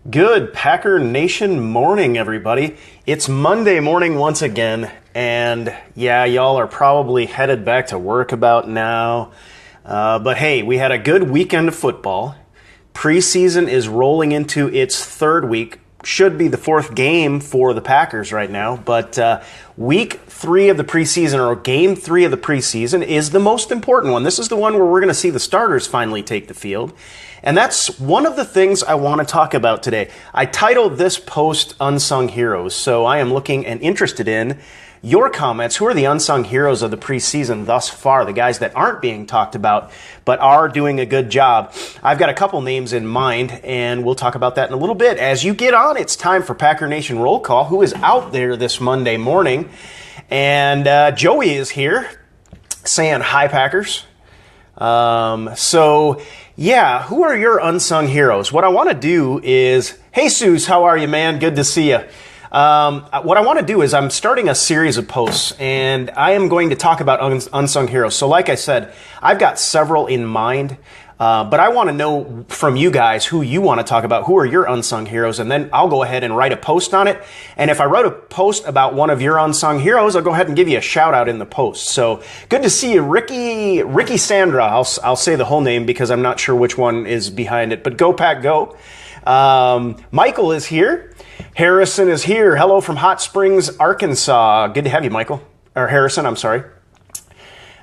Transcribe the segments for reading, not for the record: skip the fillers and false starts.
Good Packer Nation morning, everybody. It's Monday morning once again, and yeah, y'all are probably headed back to work about now. But hey, we had a good weekend of football. Preseason is rolling into its third week. Should be the fourth game for the Packers right now, but week 3 of the preseason, or game 3 of the preseason, is the most important one. This is the one where we're going to see the starters finally take the field. And that's one of the things I want to talk about today. I titled this post Unsung Heroes, so I am looking and interested in your comments. Who are the unsung heroes of the preseason thus far? The guys that aren't being talked about, but are doing a good job. I've got a couple names in mind, and we'll talk about that in a little bit. As you get on, it's time for Packer Nation Roll Call. Who is out there this Monday morning? And Joey is here saying, hi, Packers. Yeah, who are your unsung heroes? What I want to do is, hey, Suze, how are you, man? Good to see you. What I want to do is I'm starting a series of posts, and I am going to talk about unsung heroes. So like I said, I've got several in mind, but I want to know from you guys who you want to talk about. Who are your unsung heroes? And then I'll go ahead and write a post on it. And if I wrote a post about one of your unsung heroes, I'll go ahead and give you a shout out in the post. So good to see you, Ricky Sandra. I'll say the whole name because I'm not sure which one is behind it, but go Pack Go. Michael is here. Harrison is here. Hello from Hot Springs, Arkansas. Good to have you, Michael. Or Harrison, I'm sorry.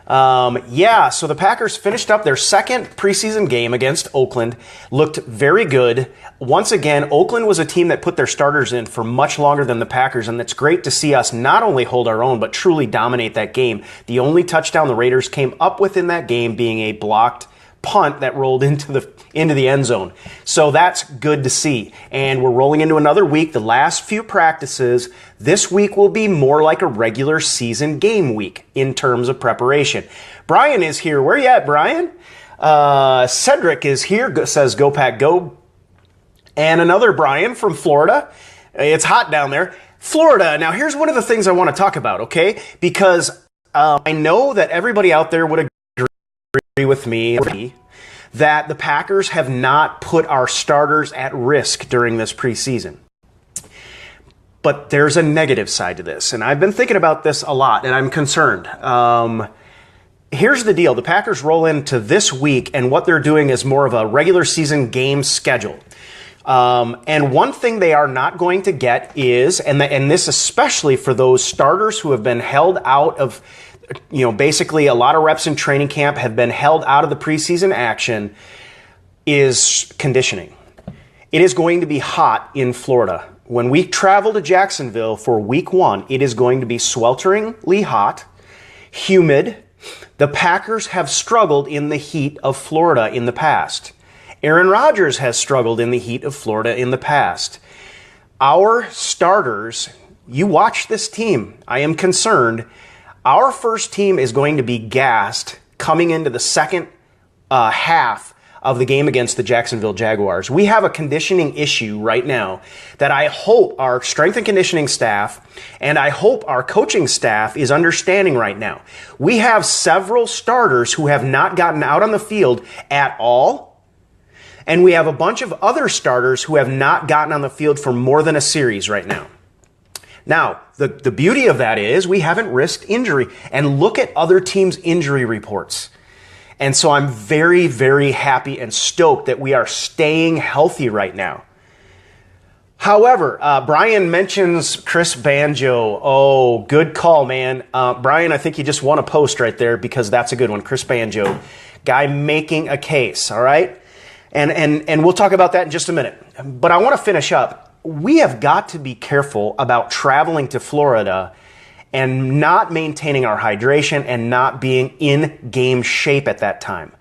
So the Packers finished up their second preseason game against Oakland. Looked very good. Once again, Oakland was a team that put their starters in for much longer than the Packers, and it's great to see us not only hold our own, but truly dominate that game. The only touchdown the Raiders came up with in that game being a blocked punt that rolled into the end zone. So that's good to see. And we're rolling into another week, the last few practices. This week will be more like a regular season game week in terms of preparation. Brian is here. Where you at, Brian? Cedric is here, says Go Pack Go. And another Brian from Florida. It's hot down there. Florida. Now here's one of the things I want to talk about, okay? Because I know that everybody out there would agree with me that the Packers have not put our starters at risk during this preseason. But there's a negative side to this, and I've been thinking about this a lot, and I'm concerned. Here's the deal. The Packers roll into this week, and what they're doing is more of a regular season game schedule. And one thing they are not going to get is, and this especially for those starters who have been held out of, basically a lot of reps in training camp have been held out of the preseason action, is conditioning. It is going to be hot in Florida. When we travel to Jacksonville for week 1, it is going to be swelteringly hot, humid. The Packers have struggled in the heat of Florida in the past. Aaron Rodgers has struggled in the heat of Florida in the past. Our starters, you watch this team, I am concerned. Our first team is going to be gassed coming into the second half of the game against the Jacksonville Jaguars. We have a conditioning issue right now that I hope our strength and conditioning staff and I hope our coaching staff is understanding right now. We have several starters who have not gotten out on the field at all, and we have a bunch of other starters who have not gotten on the field for more than a series right now. Now, the beauty of that is we haven't risked injury. And look at other teams' injury reports. And so I'm very, very happy and stoked that we are staying healthy right now. However, Brian mentions Chris Banjo. Oh, good call, man. Brian, I think you just won a post right there because that's a good one. Chris Banjo, guy making a case, all right? And we'll talk about that in just a minute. But I want to finish up. We have got to be careful about traveling to Florida and not maintaining our hydration and not being in game shape at that time.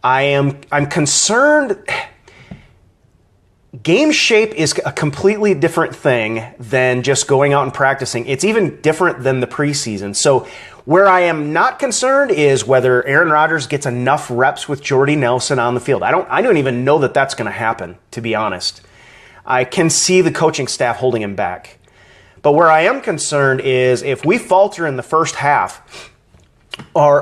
I'm concerned. Game shape is a completely different thing than just going out and practicing. It's even different than the preseason. So where I am not concerned is whether Aaron Rodgers gets enough reps with Jordy Nelson on the field. I don't even know that that's going to happen, to be honest. I can see the coaching staff holding him back. But where I am concerned is if we falter in the first half or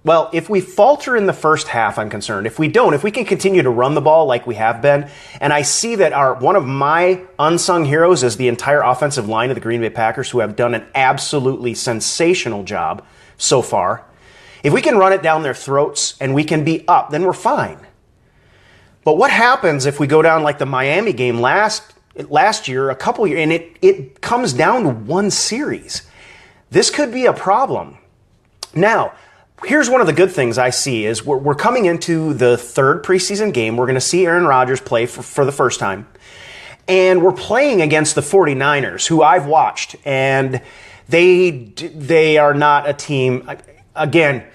Well, if we falter in the first half, I'm concerned. If we don't, if we can continue to run the ball like we have been, and I see that one of my unsung heroes is the entire offensive line of the Green Bay Packers, who have done an absolutely sensational job so far. If we can run it down their throats and we can be up, then we're fine. But what happens if we go down like the Miami game last year, a couple years, and it comes down to one series? This could be a problem. Now, here's one of the good things I see is we're coming into the third preseason game. We're going to see Aaron Rodgers play for the first time. And we're playing against the 49ers, who I've watched. And they are not a team, again,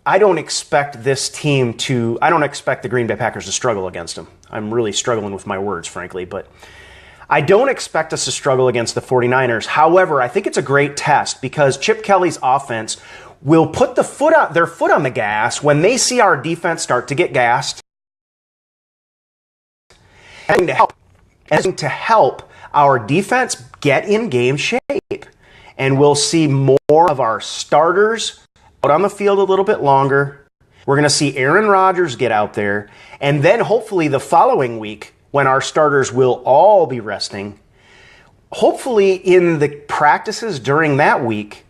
I don't expect the Green Bay Packers to struggle against them. I'm really struggling with my words, frankly. But I don't expect us to struggle against the 49ers. However, I think it's a great test because Chip Kelly's offense will put their foot on the gas when they see our defense start to get gassed, and to help our defense get in game shape. And we'll see more of our starters out on the field a little bit longer. We're going to see Aaron Rodgers get out there. And then hopefully the following week, when our starters will all be resting, hopefully in the practices during that week,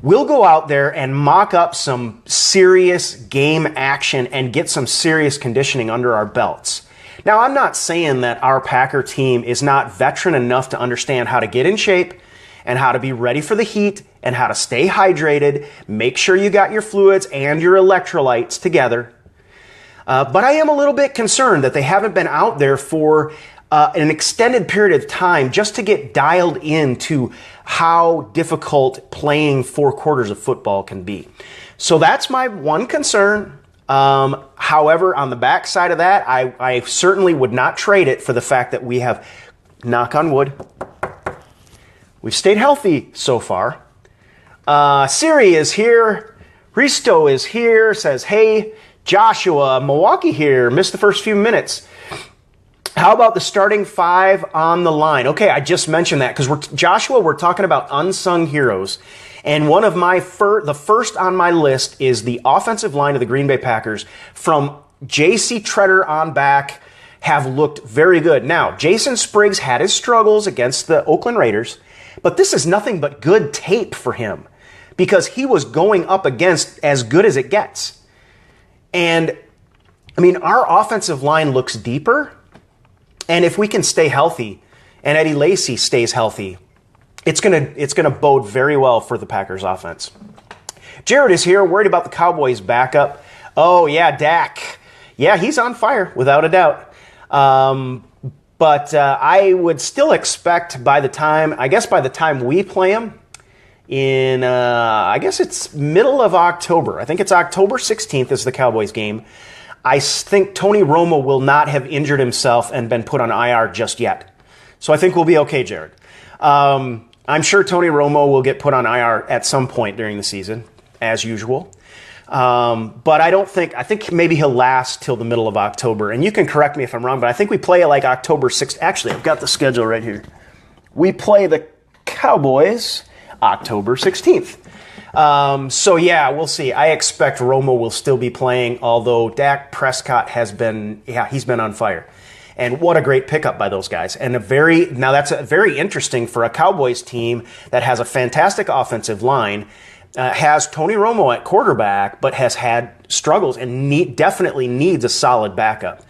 we'll go out there and mock up some serious game action and get some serious conditioning under our belts. Now, I'm not saying that our Packer team is not veteran enough to understand how to get in shape and how to be ready for the heat and how to stay hydrated. Make sure you got your fluids and your electrolytes together. But I am a little bit concerned that they haven't been out there for an extended period of time just to get dialed into how difficult playing 4 quarters of football can be. So that's my one concern. However, on the backside of that, I certainly would not trade it for the fact that we have, knock on wood, we've stayed healthy so far. Siri is here. Risto is here, says, hey, Joshua, Milwaukee here, missed the first few minutes. How about the starting 5 on the line? Okay, I just mentioned that because we're talking about unsung heroes. And one of the first on my list is the offensive line of the Green Bay Packers from J.C. Treader on back have looked very good. Now, Jason Spriggs had his struggles against the Oakland Raiders, but this is nothing but good tape for him because he was going up against as good as it gets. And, I mean, our offensive line looks deeper, and if we can stay healthy and Eddie Lacy stays healthy, it's gonna bode very well for the Packers offense. Jared is here, worried about the Cowboys backup. Oh, yeah, Dak. Yeah, he's on fire, without a doubt. But I would still expect by the time we play him in, I guess it's middle of October. I think it's October 16th is the Cowboys game. I think Tony Romo will not have injured himself and been put on IR just yet. So I think we'll be okay, Jared. I'm sure Tony Romo will get put on IR at some point during the season, as usual. But I think maybe he'll last till the middle of October. And you can correct me if I'm wrong, but I think we play like October 6th. Actually, I've got the schedule right here. We play the Cowboys October 16th. So yeah, we'll see. I expect Romo will still be playing, although Dak Prescott he's been on fire. And what a great pickup by those guys. And that's very interesting for a Cowboys team that has a fantastic offensive line, has Tony Romo at quarterback, but has had struggles and definitely needs a solid backup.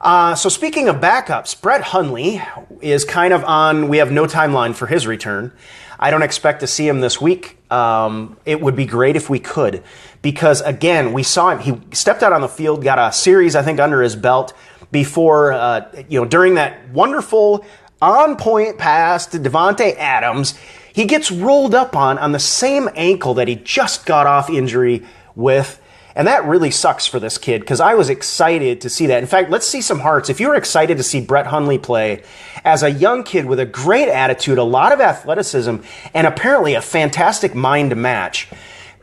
So speaking of backups, Brett Hundley is kind of on, we have no timeline for his return. I don't expect to see him this week. It would be great if we could, because again, we saw him, he stepped out on the field, got a series, I think, under his belt before, during that wonderful on-point pass to Devontae Adams, he gets rolled up on the same ankle that he just got off injury with. And that really sucks for this kid because I was excited to see that. In fact, let's see some hearts. If you were excited to see Brett Hundley play as a young kid with a great attitude, a lot of athleticism, and apparently a fantastic mind to match,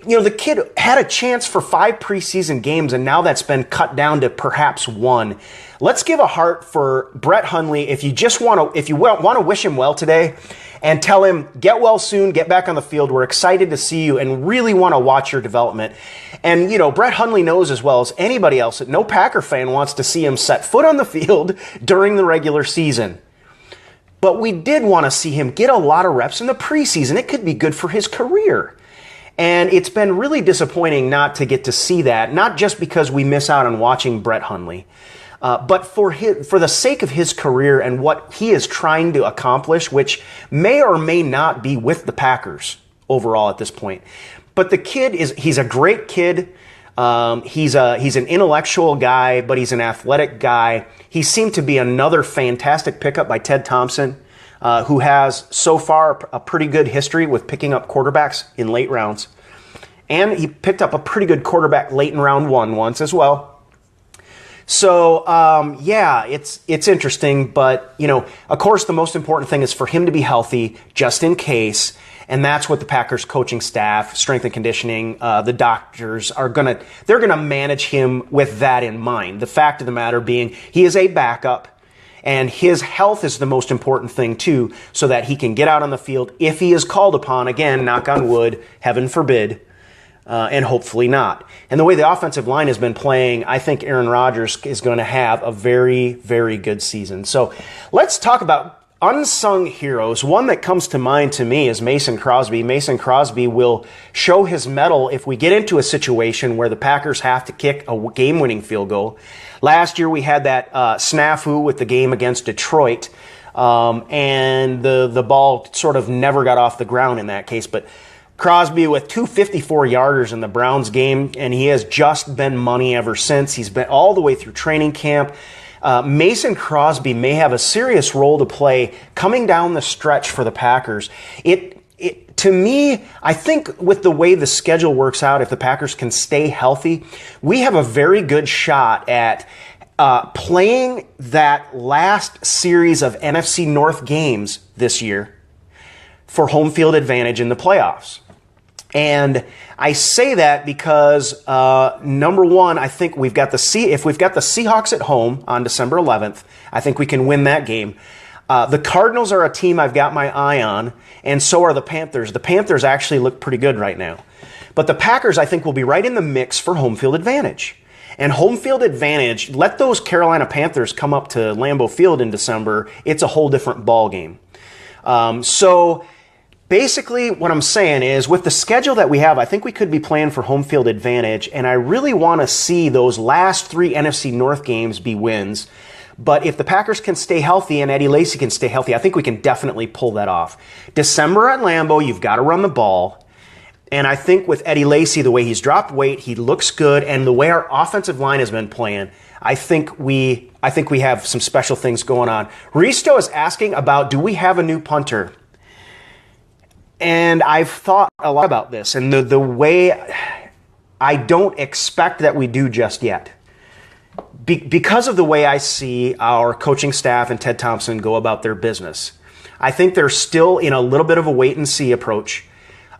the kid had a chance for 5 preseason games, and now that's been cut down to perhaps 1. Let's give a heart for Brett Hundley if you want to wish him well today. and tell him, get well soon, get back on the field. We're excited to see you and really want to watch your development. And, Brett Hundley knows as well as anybody else that no Packer fan wants to see him set foot on the field during the regular season. But we did want to see him get a lot of reps in the preseason. It could be good for his career. And it's been really disappointing not to get to see that, not just because we miss out on watching Brett Hundley, but for the sake of his career and what he is trying to accomplish, which may or may not be with the Packers overall at this point. But the kid he's a great kid. He's an intellectual guy, but he's an athletic guy. He seemed to be another fantastic pickup by Ted Thompson, who has so far a pretty good history with picking up quarterbacks in late rounds. And he picked up a pretty good quarterback late in round 1 once as well. So, it's interesting. But, of course, the most important thing is for him to be healthy just in case. And that's what the Packers coaching staff, strength and conditioning, the doctors they're going to manage him with that in mind. The fact of the matter being he is a backup. And his health is the most important thing, too, so that he can get out on the field if he is called upon, again, knock on wood, heaven forbid, and hopefully not. And the way the offensive line has been playing, I think Aaron Rodgers is going to have a very, very good season. So let's talk about unsung heroes. One that comes to mind to me is Mason Crosby. Mason Crosby will show his mettle if we get into a situation where the Packers have to kick a game-winning field goal. Last year we had that snafu with the game against Detroit, and the ball sort of never got off the ground in that case. But Crosby with 254-yarders in the Browns game, and he has just been money ever since. He's been all the way through training camp. Mason Crosby may have a serious role to play coming down the stretch for the Packers. To me, I think with the way the schedule works out, if the Packers can stay healthy, we have a very good shot at playing that last series of NFC North games this year for home field advantage in the playoffs. And I say that because, number one, I think if we've got the Seahawks at home on December 11th, I think we can win that game. The Cardinals are a team I've got my eye on, and so are the Panthers. The Panthers actually look pretty good right now. But the Packers, I think, will be right in the mix for home field advantage. And home field advantage, let those Carolina Panthers come up to Lambeau Field in December, it's a whole different ball game. So basically what I'm saying is with the schedule that we have, I think we could be playing for home field advantage, and I really want to see those last 3 NFC North games be wins. But if the Packers can stay healthy and Eddie Lacy can stay healthy, I think we can definitely pull that off. December at Lambeau, you've got to run the ball. And I think with Eddie Lacy, the way he's dropped weight, he looks good, and the way our offensive line has been playing, I think we have some special things going on. Risto is asking about, do we have a new punter? And I've thought a lot about this, and the way I don't expect that we do just yet. Because of the way I see our coaching staff and Ted Thompson go about their business. I think they're still in a little bit of a wait-and-see approach.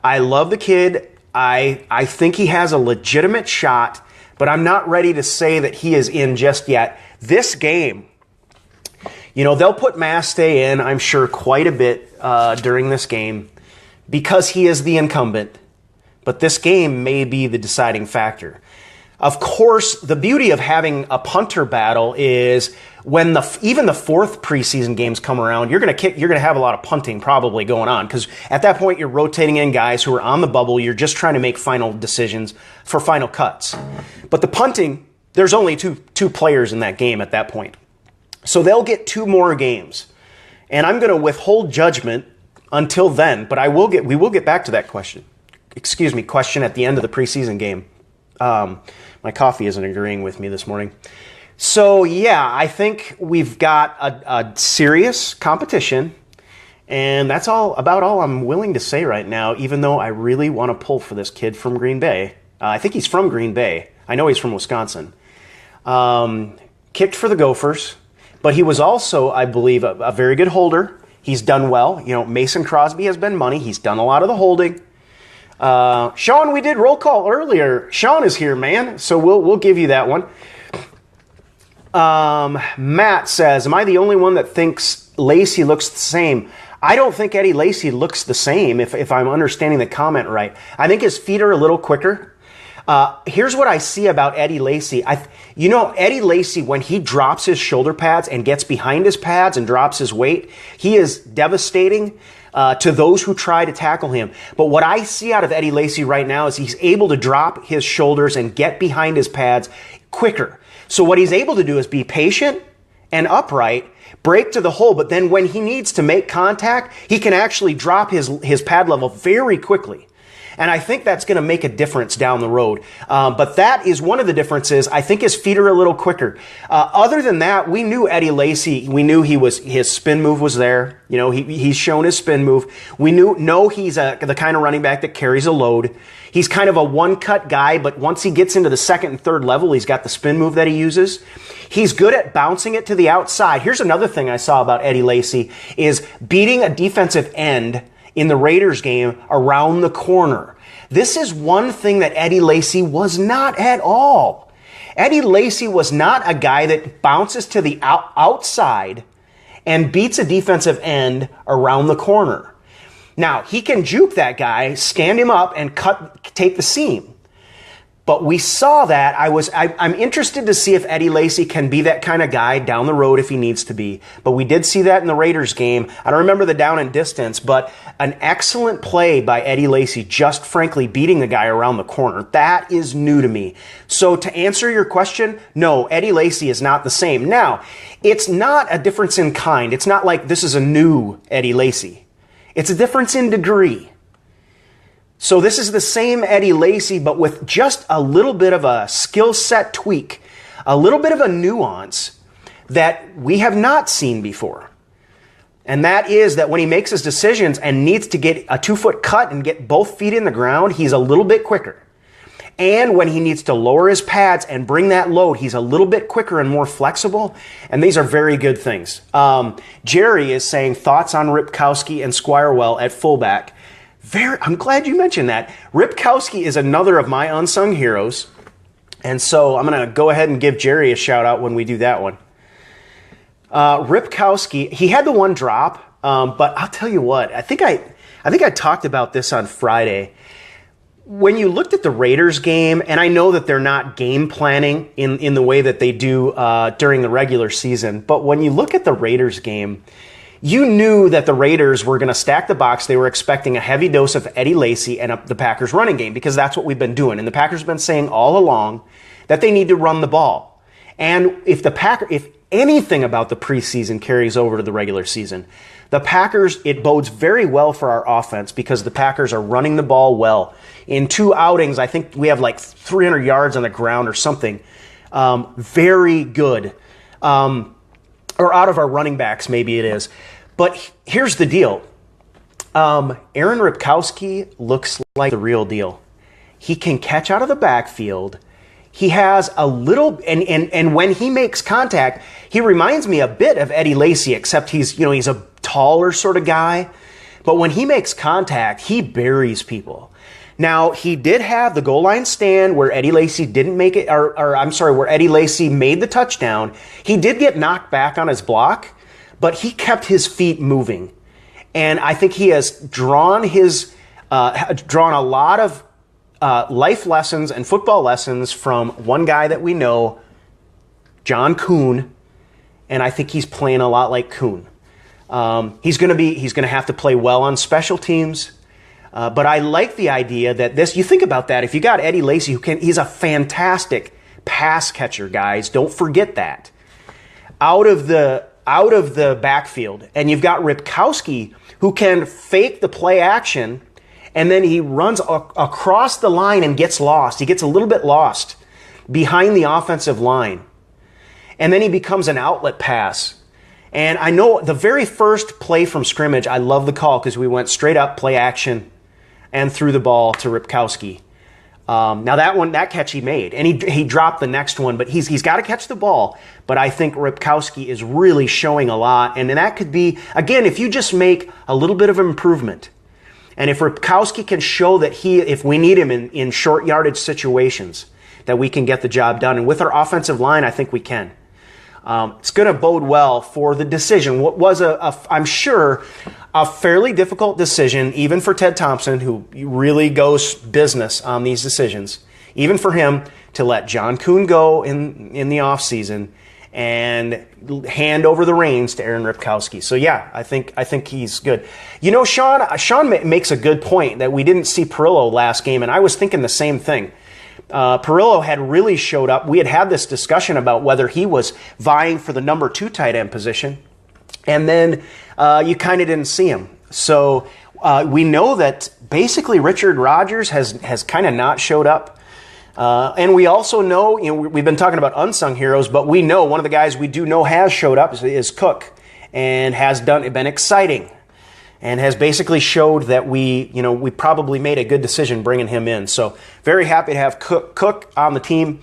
I love the kid. I think he has a legitimate shot, but I'm not ready to say that he is in just yet. This game, they'll put Mastay in, I'm sure, quite a bit during this game because he is the incumbent. But this game may be the deciding factor. Of course, the beauty of having a punter battle is when even the 4th preseason games come around, you're going to have a lot of punting probably going on because at that point you're rotating in guys who are on the bubble. You're just trying to make final decisions for final cuts. But the punting, there's only two players in that game at that point, so they'll get 2 more games, and I'm going to withhold judgment until then. But we will get back to that question. Question at the end of the preseason game. My coffee isn't agreeing with me this morning. So, yeah, I think we've got a serious competition, and that's all I'm willing to say right now, even though I really want to pull for this kid from Green Bay. I think he's from Green Bay. I know he's from Wisconsin. Kicked for the Gophers, but he was also, I believe, a very good holder. He's done well. Mason Crosby has been money. He's done a lot of the holding. Sean, we did roll call earlier. Sean is here, man, so we'll give you that one. Matt says, am I the only one that thinks Lacy looks the same? I don't think Eddie Lacy looks the same, if I'm understanding the comment right. I think his feet are a little quicker. Here's what I see about Eddie Lacy. Eddie Lacy, when he drops his shoulder pads and gets behind his pads and drops his weight, he is devastating to those who try to tackle him. But what I see out of Eddie Lacy right now is he's able to drop his shoulders and get behind his pads quicker. So what he's able to do is be patient and upright, break to the hole, but then when he needs to make contact, he can actually drop his pad level very quickly. And I think that's going to make a difference down the road. But that is one of the differences. I think his feet are a little quicker. Other than that, we knew Eddie Lacy. We knew his spin move was there. He's shown his spin move. We know he's the kind of running back that carries a load. He's kind of a one-cut guy, but once he gets into the second and third level, he's got the spin move that he uses. He's good at bouncing it to the outside. Here's another thing I saw about Eddie Lacy is beating a defensive end in the Raiders game around the corner. This is one thing that Eddie Lacy was not at all. Eddie Lacy was not a guy that bounces to the outside and beats a defensive end around the corner. Now, he can juke that guy, stand him up, and take the seam. But we saw that. I'm interested to see if Eddie Lacy can be that kind of guy down the road if he needs to be. But we did see that in the Raiders game. I don't remember the down and distance, but an excellent play by Eddie Lacy, just frankly beating the guy around the corner. That is new to me. So to answer your question, no, Eddie Lacy is not the same. Now, it's not a difference in kind. It's not like this is a new Eddie Lacy. It's a difference in degree. So this is the same Eddie Lacy, but with just a little bit of a skill set tweak, a little bit of a nuance that we have not seen before. And that is that when he makes his decisions and needs to get a 2-foot cut and get both feet in the ground, he's a little bit quicker. And when he needs to lower his pads and bring that load, he's a little bit quicker and more flexible. And these are very good things. Jerry is saying thoughts on Ripkowski and Squirewell at fullback. I'm glad you mentioned that. Ripkowski is another of my unsung heroes. And so I'm going to go ahead and give Jerry a shout out when we do that one. Ripkowski, he had the one drop, but I'll tell you what, I think I talked about this on Friday. When you looked at the Raiders game, and I know that they're not game planning in the way that they do during the regular season, but when you look at the Raiders game, you knew that the Raiders were going to stack the box. They were expecting a heavy dose of Eddie Lacy and the Packers running game because that's what we've been doing. And the Packers have been saying all along that they need to run the ball. And if anything about the preseason carries over to the regular season, the Packers, it bodes very well for our offense because the Packers are running the ball well. In 2 outings, I think we have like 300 yards on the ground or something. Very good. Or out of our running backs, maybe it is. But here's the deal. Aaron Ripkowski looks like the real deal. He can catch out of the backfield. He has a little, and when he makes contact, he reminds me a bit of Eddie Lacy, except he's a taller sort of guy. But when he makes contact, he buries people. Now, he did have the goal line stand where Eddie Lacy didn't make it, where Eddie Lacy made the touchdown. He did get knocked back on his block, but he kept his feet moving. And I think he has drawn a lot of life lessons and football lessons from one guy that we know, John Kuhn, and I think he's playing a lot like Kuhn. He's going to have to play well on special teams. But I like the idea that you think about that. If you got Eddie Lacy, he's a fantastic pass catcher, guys. Don't forget that. Out of the backfield, and you've got Ripkowski who can fake the play action, and then he runs across the line and gets lost. He gets a little bit lost behind the offensive line, and then he becomes an outlet pass. And I know the very first play from scrimmage, I love the call because we went straight up play action and threw the ball to Ripkowski. Now that catch he made, and he dropped the next one, but he's got to catch the ball. But I think Ripkowski is really showing a lot, and that could be, again, if you just make a little bit of improvement, and if Ripkowski can show that if we need him in short yardage situations, that we can get the job done. And with our offensive line, I think we can. It's going to bode well for the decision. What was I'm sure A fairly difficult decision, even for Ted Thompson, who really goes business on these decisions, even for him to let John Kuhn go in the offseason and hand over the reins to Aaron Ripkowski. So yeah, I think he's good. You know, Sean makes a good point that we didn't see Perillo last game, and I was thinking the same thing. Perillo had really showed up. We had this discussion about whether he was vying for the number 2 tight end position, and then you kind of didn't see him. So we know that basically Richard Rodgers has kind of not showed up. And we also know, we've been talking about unsung heroes, but we know one of the guys we do know has showed up is Cook, and has been exciting, and has basically showed that we probably made a good decision bringing him in. So very happy to have Cook on the team,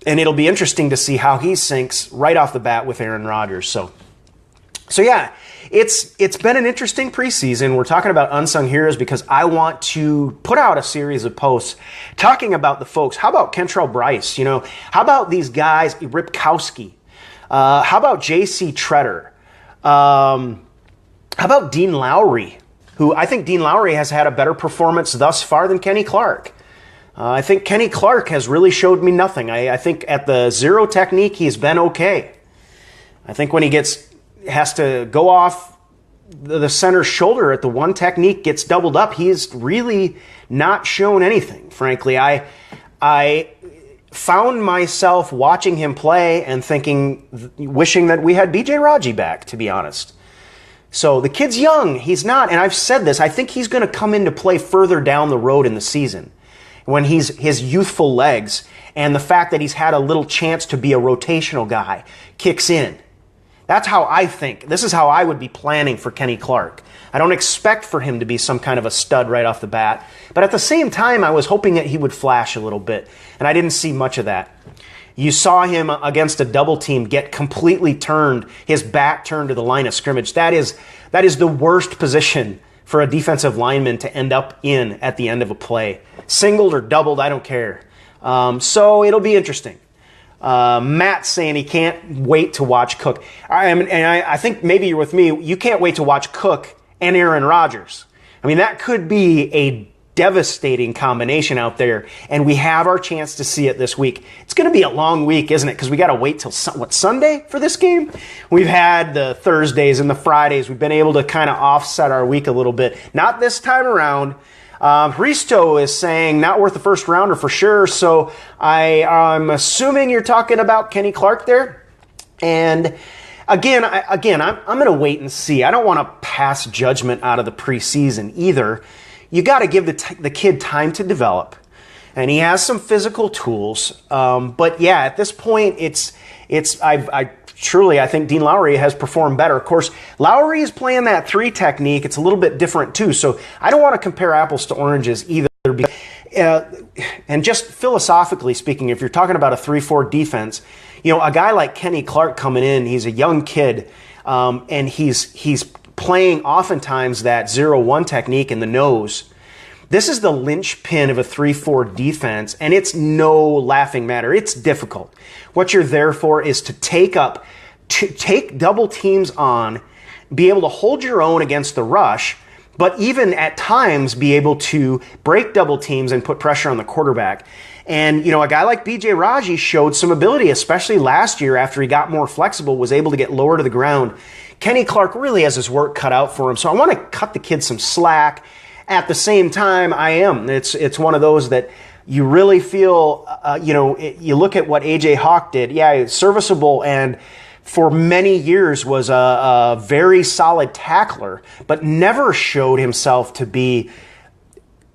and it'll be interesting to see how he syncs right off the bat with Aaron Rodgers. So yeah, it's been an interesting preseason. We're talking about unsung heroes because I want to put out a series of posts talking about the folks. How about Kentrell Bryce? How about these guys, Ripkowski? How about J.C. Treader? How about Dean Lowry, who I think Dean Lowry has had a better performance thus far than Kenny Clark. I think Kenny Clark has really showed me nothing. I think at the 0 technique, he's been okay. I think when he has to go off the center's shoulder at the 1 technique, gets doubled up, he's really not shown anything, frankly. I found myself watching him play and wishing that we had B.J. Raji back, to be honest. So the kid's young. He's not, and I've said this, I think he's going to come into play further down the road in the season when his youthful legs and the fact that he's had a little chance to be a rotational guy kicks in. That's how I think. This is how I would be planning for Kenny Clark. I don't expect for him to be some kind of a stud right off the bat, but at the same time, I was hoping that he would flash a little bit, and I didn't see much of that. You saw him against a double team get completely turned, his back turned to the line of scrimmage. That is the worst position for a defensive lineman to end up in at the end of a play. Singled or doubled, I don't care. So it'll be interesting. Matt's saying he can't wait to watch Cook. I think maybe you're with me. You can't wait to watch Cook and Aaron Rodgers. I mean, that could be a devastating combination out there, and we have our chance to see it this week. It's going to be a long week, isn't it? Because we got to wait till Sunday for this game? We've had the Thursdays and the Fridays. We've been able to kind of offset our week a little bit. Not this time around. Risto is saying not worth the first rounder for sure. So I'm assuming you're talking about Kenny Clark there. And again, I'm going to wait and see. I don't want to pass judgment out of the preseason either. You got to give the kid time to develop, and he has some physical tools. But yeah, at this point, I think Dean Lowry has performed better. Of course, Lowry is playing that 3 technique. It's a little bit different too. So I don't want to compare apples to oranges either. And just philosophically speaking, if you're talking about a 3-4 defense, a guy like Kenny Clark coming in, he's a young kid, and he's playing oftentimes that 0-1 technique in the nose. This is the linchpin of a 3-4 defense, and it's no laughing matter. It's difficult. What you're there for is to take double teams on, be able to hold your own against the rush, but even at times be able to break double teams and put pressure on the quarterback. And, a guy like B.J. Raji showed some ability, especially last year after he got more flexible, was able to get lower to the ground. Kenny Clark really has his work cut out for him, so I want to cut the kid some slack. At the same time, I am. It's one of those that you really feel, you look at what A.J. Hawk did. Yeah, it's serviceable and for many years was a very solid tackler, but never showed himself to be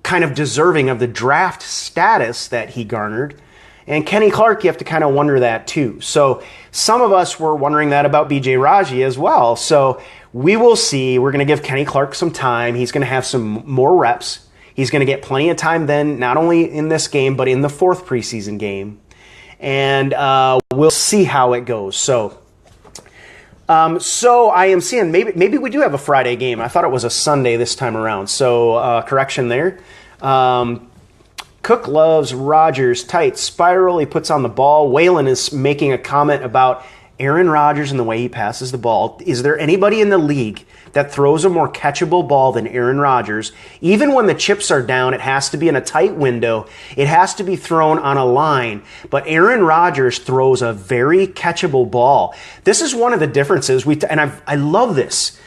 kind of deserving of the draft status that he garnered. And Kenny Clark, you have to kind of wonder that too. So some of us were wondering that about B.J. Raji as well. So we will see. We're going to give Kenny Clark some time. He's going to have some more reps. He's going to get plenty of time then, not only in this game, but in the 4th preseason game. And we'll see how it goes. So I am seeing maybe we do have a Friday game. I thought it was a Sunday this time around. So correction there. Cook loves Rodgers tight spiral. He puts on the ball. Waylon is making a comment about Aaron Rodgers and the way he passes the ball. Is there anybody in the league that throws a more catchable ball than Aaron Rodgers? Even when the chips are down, it has to be in a tight window. It has to be thrown on a line. But Aaron Rodgers throws a very catchable ball. This is one of the differences. I love this.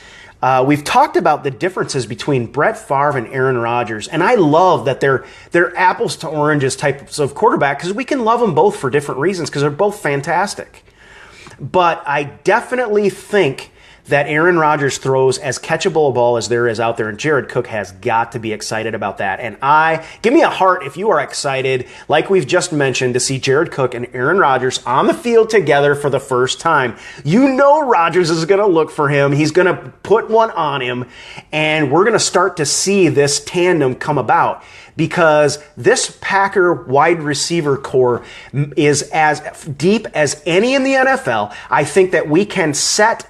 We've talked about the differences between Brett Favre and Aaron Rodgers, and I love that they're apples to oranges types of quarterback because we can love them both for different reasons because they're both fantastic. But I definitely think that Aaron Rodgers throws as catchable a ball as there is out there, and Jared Cook has got to be excited about that. And give me a heart if you are excited, like we've just mentioned, to see Jared Cook and Aaron Rodgers on the field together for the first time. You know Rodgers is going to look for him. He's going to put one on him, and we're going to start to see this tandem come about. Because this Packer wide receiver core is as deep as any in the NFL. I think that we can set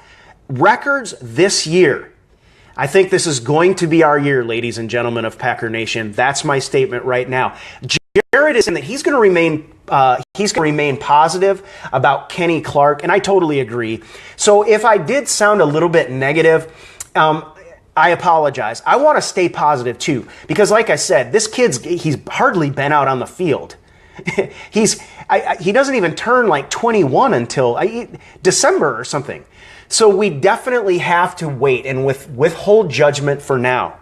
records this year. I think this is going to be our year, ladies and gentlemen of Packer Nation. That's my statement right now. Jared is saying that he's going to remain positive about Kenny Clark, and I totally agree. So if I did sound a little bit negative, I apologize. I want to stay positive too, because like I said, this he's hardly been out on the field. He doesn't even turn like 21 until December or something. So we definitely have to wait and withhold judgment for now.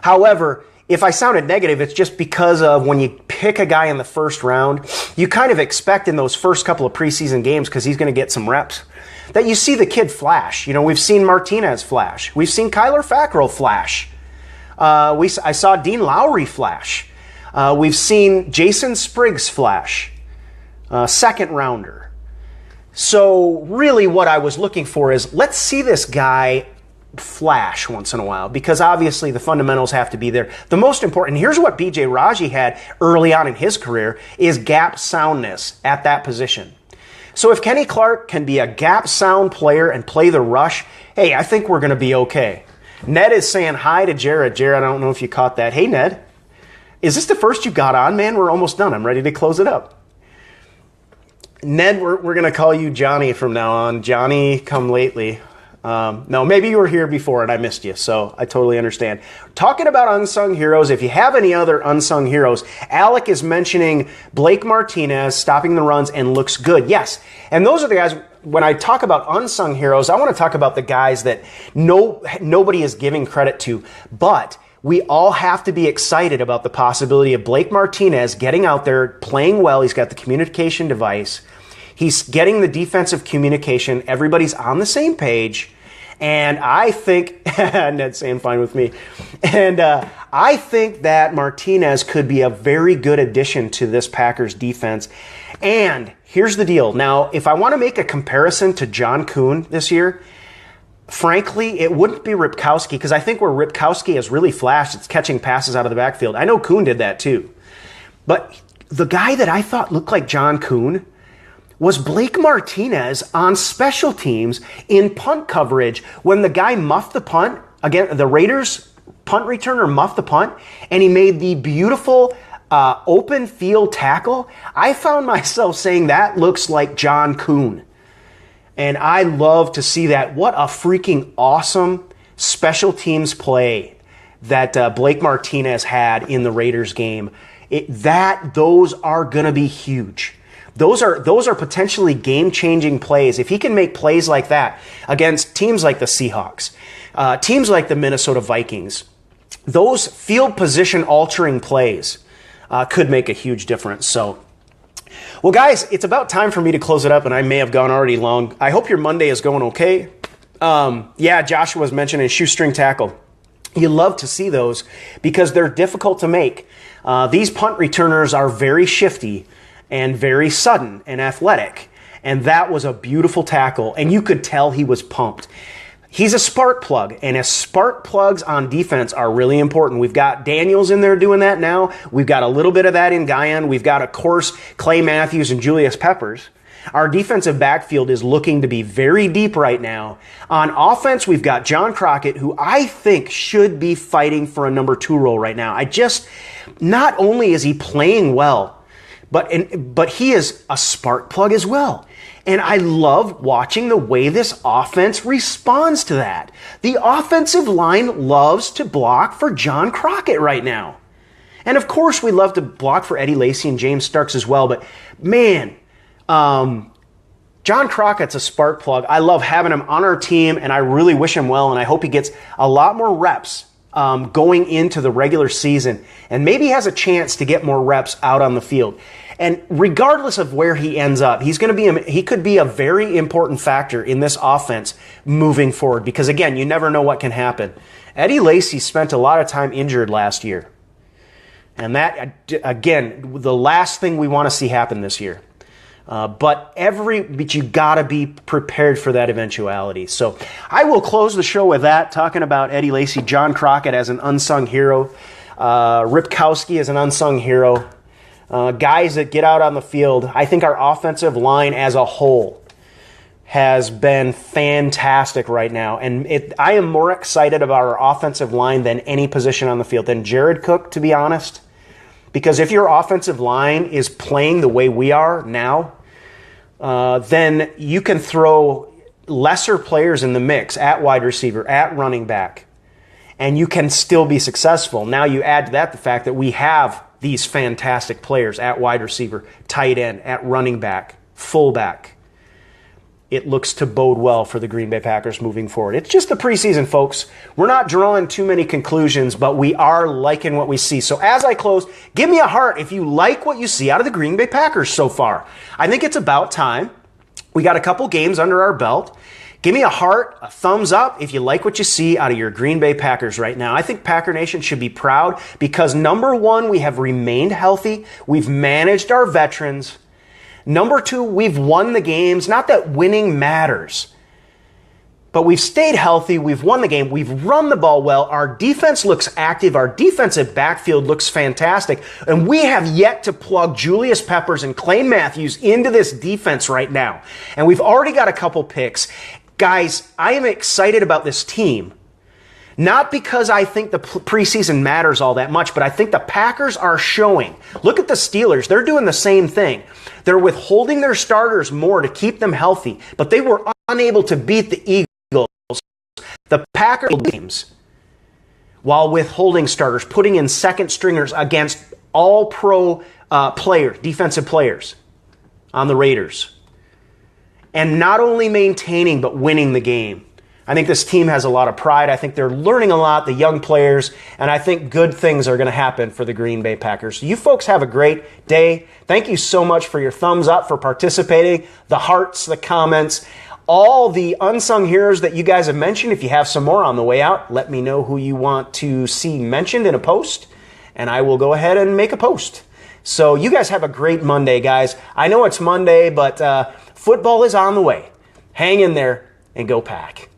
However, if I sounded negative, it's just because of when you pick a guy in the first round, you kind of expect in those first couple of preseason games, because he's going to get some reps, that you see the kid flash. You know, we've seen Martinez flash. We've seen Kyler Fackrell flash. I saw Dean Lowry flash. We've seen Jason Spriggs flash. Second rounder. So really what I was looking for is, let's see this guy flash once in a while, because obviously the fundamentals have to be there. The most important, here's what B.J. Raji had early on in his career, is gap soundness at that position. So if Kenny Clark can be a gap sound player and play the rush, hey, I think we're going to be okay. Ned is saying hi to Jared. Jared, I don't know if you caught that. Hey, Ned. Is this the first you got on, man? We're almost done. I'm ready to close it up. Ned, we're going to call you Johnny from now on. Johnny come lately. No, maybe you were here before and I missed you, so I totally understand. Talking about unsung heroes, if you have any other unsung heroes, Alec is mentioning Blake Martinez stopping the runs and looks good. Yes, and those are the guys, when I talk about unsung heroes, I want to talk about the guys that nobody is giving credit to, but we all have to be excited about the possibility of Blake Martinez getting out there, playing well. He's got the communication device. He's getting the defensive communication. Everybody's on the same page. And I think, Ned's saying fine with me. And I think that Martinez could be a very good addition to this Packers defense. And here's the deal. Now, if I want to make a comparison to John Kuhn this year, frankly, it wouldn't be Ripkowski, because I think where Ripkowski has really flashed, it's catching passes out of the backfield. I know Kuhn did that too. But the guy that I thought looked like John Kuhn was Blake Martinez on special teams in punt coverage. When the guy muffed the punt, again, the Raiders punt returner muffed the punt, and he made the beautiful open field tackle, I found myself saying that looks like John Kuhn. And I love to see that. What a freaking awesome special teams play that Blake Martinez had in the Raiders game. Those are going to be huge. Those are potentially game-changing plays. If he can make plays like that against teams like the Seahawks, teams like the Minnesota Vikings, those field position-altering plays could make a huge difference. So, well, guys, it's about time for me to close it up, and I may have gone already long. I hope your Monday is going okay. Yeah, Joshua was mentioning shoestring tackle. You love to see those because they're difficult to make. These punt returners are very shifty and very sudden and athletic. And that was a beautiful tackle, and you could tell he was pumped. He's a spark plug, and as spark plugs on defense are really important. We've got Daniels in there doing that now. We've got a little bit of that in Guyan. We've got, of course, Clay Matthews and Julius Peppers. Our defensive backfield is looking to be very deep right now. On offense, we've got John Crockett, who I think should be fighting for a number 2 role right now. Not only is he playing well, But he is a spark plug as well. And I love watching the way this offense responds to that. The offensive line loves to block for John Crockett right now. And of course, we love to block for Eddie Lacy and James Starks as well. But man, John Crockett's a spark plug. I love having him on our team, and I really wish him well. And I hope he gets a lot more reps going into the regular season, and maybe has a chance to get more reps out on the field. And regardless of where he ends up, he could be a very important factor in this offense moving forward, because again, you never know what can happen. Eddie Lacy spent a lot of time injured last year. And that, again, the last thing we want to see happen this year. But you got to be prepared for that eventuality. So I will close the show with that, talking about Eddie Lacy, John Crockett as an unsung hero, Ripkowski as an unsung hero, guys that get out on the field. I think our offensive line as a whole has been fantastic right now. And I am more excited about our offensive line than any position on the field, than Jared Cook, to be honest. Because if your offensive line is playing the way we are now, then you can throw lesser players in the mix at wide receiver, at running back, and you can still be successful. Now you add to that the fact that we have these fantastic players at wide receiver, tight end, at running back, fullback. It looks to bode well for the Green Bay Packers moving forward. It's just the preseason, folks. We're not drawing too many conclusions, but we are liking what we see. So as I close, give me a heart if you like what you see out of the Green Bay Packers so far. I think it's about time. We got a couple games under our belt. Give me a heart, a thumbs up if you like what you see out of your Green Bay Packers right now. I think Packer Nation should be proud because, number one, we have remained healthy. We've managed our veterans. Number two, we've won the games. Not that winning matters, but we've stayed healthy. We've won the game. We've run the ball well. Our defense looks active. Our defensive backfield looks fantastic. And we have yet to plug Julius Peppers and Clay Matthews into this defense right now. And we've already got a couple picks. Guys, I am excited about this team. Not because I think the preseason matters all that much, but I think the Packers are showing. Look at the Steelers. They're doing the same thing. They're withholding their starters more to keep them healthy, but they were unable to beat the Eagles. The Packers games, while withholding starters, putting in second stringers against all-pro players, defensive players on the Raiders. And not only maintaining, but winning the game. I think this team has a lot of pride. I think they're learning a lot, the young players, and I think good things are going to happen for the Green Bay Packers. You folks have a great day. Thank you so much for your thumbs up, for participating, the hearts, the comments, all the unsung heroes that you guys have mentioned. If you have some more on the way out, let me know who you want to see mentioned in a post, and I will go ahead and make a post. So you guys have a great Monday, guys. I know it's Monday, but football is on the way. Hang in there and go Pack.